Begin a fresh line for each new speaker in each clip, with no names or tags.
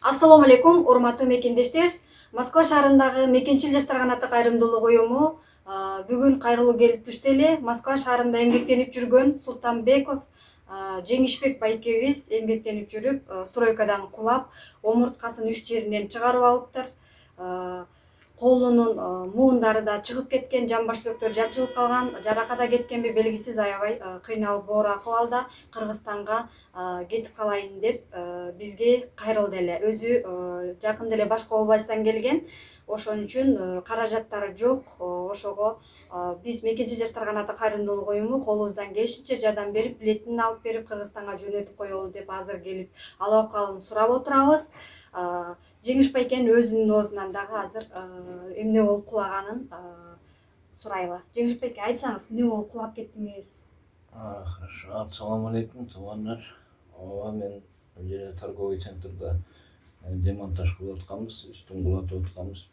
Ассаламу алейкум, урматтуу мекендештер. Москва шаарындагы Мекенчил жаштар канаты кайрымдуулук уюму бүгүн кайрылуу келип түштү эле. Москва шаарында эмгектенип жүргөн Султанбеков Жеңишбек байкебиз эмгектенип жүрүп, стройкадан кулап, омурткасынын 3 жеринен чыгарып алыптыр. Колунун муундары да чыгып кеткен, жамбаш сөөктөр жанчылып калган, жараката кеткенби белгисиз, аябай кыйналып оор акыбалда. Кыргызстанга кетип калайын деп бизге кайрылды эле. Өзү жакында эле башка областан келген. Ошон үчүн каражаттары жок. Ошого биз Мекенчил жаштар канаты кайрымдуулук уюму колубуздан келишинче жардам берип, билетин алып берип, Кыргызстанга жөнөтүп коелу деп азыр келип ал абкалын сурап отурабыз. Жеңиш байкенин өзүнүн оозунан дагы азыр эмне болуп кулаганын сурайлы. Жеңиш байке, айтсаңыз, эмне болуп кулап кеттиңиз?
Хорошо. Ассаламу алейкум, туугандар. Мен торговый центрда демонтаж кылып атканбыз, үстүн кулатып атканбыз.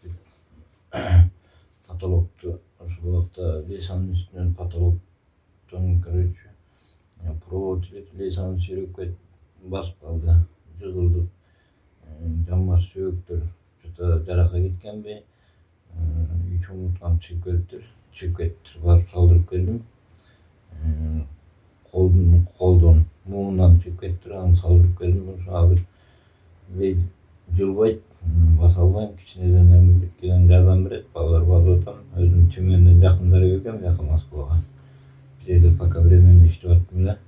Потолокту ошол убакта лесанын үстүнөн потолоктон провод лесанын сүйрөп кетип басып калды, жыгылды. Жамбаш сөөктөр жарака кеткенби, 3 омурткам чыгып кетиптир. Барып салдырып келдим. Колдон муундан чыгып кетиптир, аны салдырып келдим. Ошо азыр жылбайт, баса албайм. Кичинеден келген жардам берет, балдар барып атам. Өзүм Тюменден жакындары келгем, жака Москвага. Бир жерде пока временно иштеп аттым эле.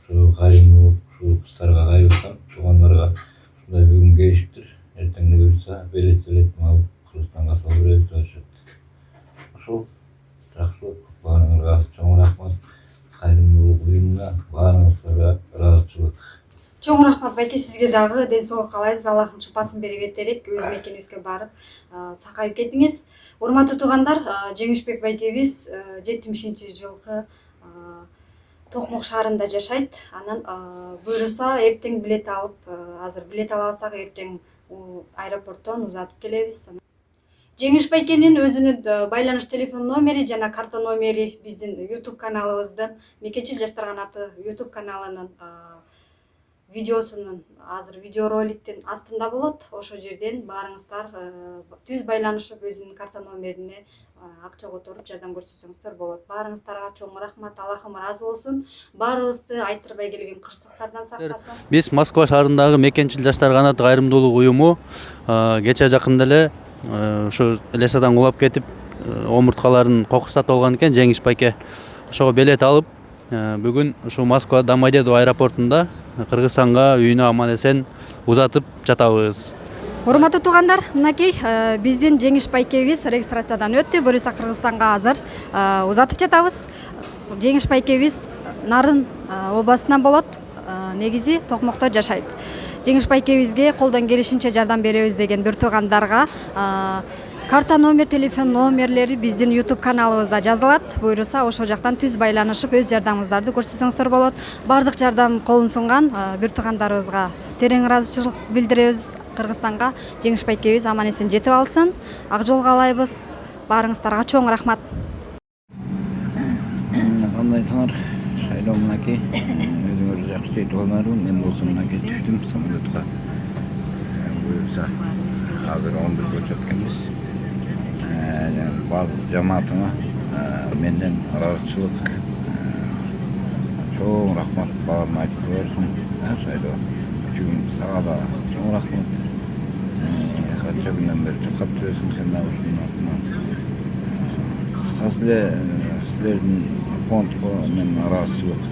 Ушу кайрымдуулук, ушу кыздарга кайрылсам, туугандарга ушундай бүгүн келишиптир. Эртең буюрса, билетин алып Кыргызстанга салып беребиз деп атышат. Ошол жакшылык, баарыңарга чоң рахмат. Кайрымдуулук уюмуна баарыңызга ыраазычылык.
Чоң рахмат байке, сизге дагы ден соолук каалайбыз. Аллахым шыпасын берип этерик. Өз мекенибизге барып сакайып кетиңиз. Урматтуу туугандар, Жеңишбек байкебиз 70-жылкы Токмок шаарында жашайт. Анан буюрса эртең билет алып, азыр билет алабыз дагы, эртең аэропорттон узатып келебиз. Жеңиш байкенин өзүнүн байланыш телефон номери жана карта номери биздин YouTube каналыбыздын, Мекенчил жаштар канаты YouTube каналынын видеосунун азыр видеороликтин астында болот. Ошол жерден баарыңыздар түз байланышып, өзүнүн карта номерине акча которуп жардам көрсөтсөңүздөр болот. Баарыңыздарга чоң рахмат. Аллахым ыраазы болсун. Баарыбызды айттырбай келген кырсыктардан сактасын.
Биз Москва шаарындагы Мекенчил жаштар канаты кайрымдуулук уюму кече жакында эле ушу лесадан кулап кетип, омурткаларын кокустатып алган экен Жеңиш байке. Ошого билет алып, бүгүн ушу Москва Домодедово аэропортунда Кыргызстанга үйүнө аман эсен узатып жатабыз.
Урматтуу туугандар, мынакей биздин Жеңиш байкебиз регистрациядан өттү. Буюрса Кыргызстанга азыр узатып жатабыз. Жеңиш байкебиз Нарын областынан болот. Негизи Токмокто жашайт. Жеңиш байкебизге колдон келишинче жардам беребиз деген бир туугандарга карта номер, телефон номерлери биздин YouTube каналыбызда жазылат. Буюрса ошол жактан түз байланышып, өз жардамыңыздарды көрсөтсөңүздөр болот. Бардык жардам колун сунган бир туугандарыбызга терең ыраазычылык билдиребиз. Кыргызстанга Жеңиш байкебиз аман эсен жетип алсын. Ак жол каалайбыз. Баарыңыздарга чоң рахмат.
Кандайсыңар? Шайлоо мынакей. Өзүңөр жакшы жетип алгандарбы? Мен болсо мынакей түштүм самолетка. Буюрса азыр 11 өтүп кеткенбиз. Бардык жамаатыңа менден ыраазычылык, чоң рахмат. Баарына айтып коерсуң. Шайлоо. Бүгүн сага да чоң рахмат. Канча күндөн бери чукап жүрөсүң сен дагы ушунун артынан. Кыскасы эле силердин фондко мен ыраазычылык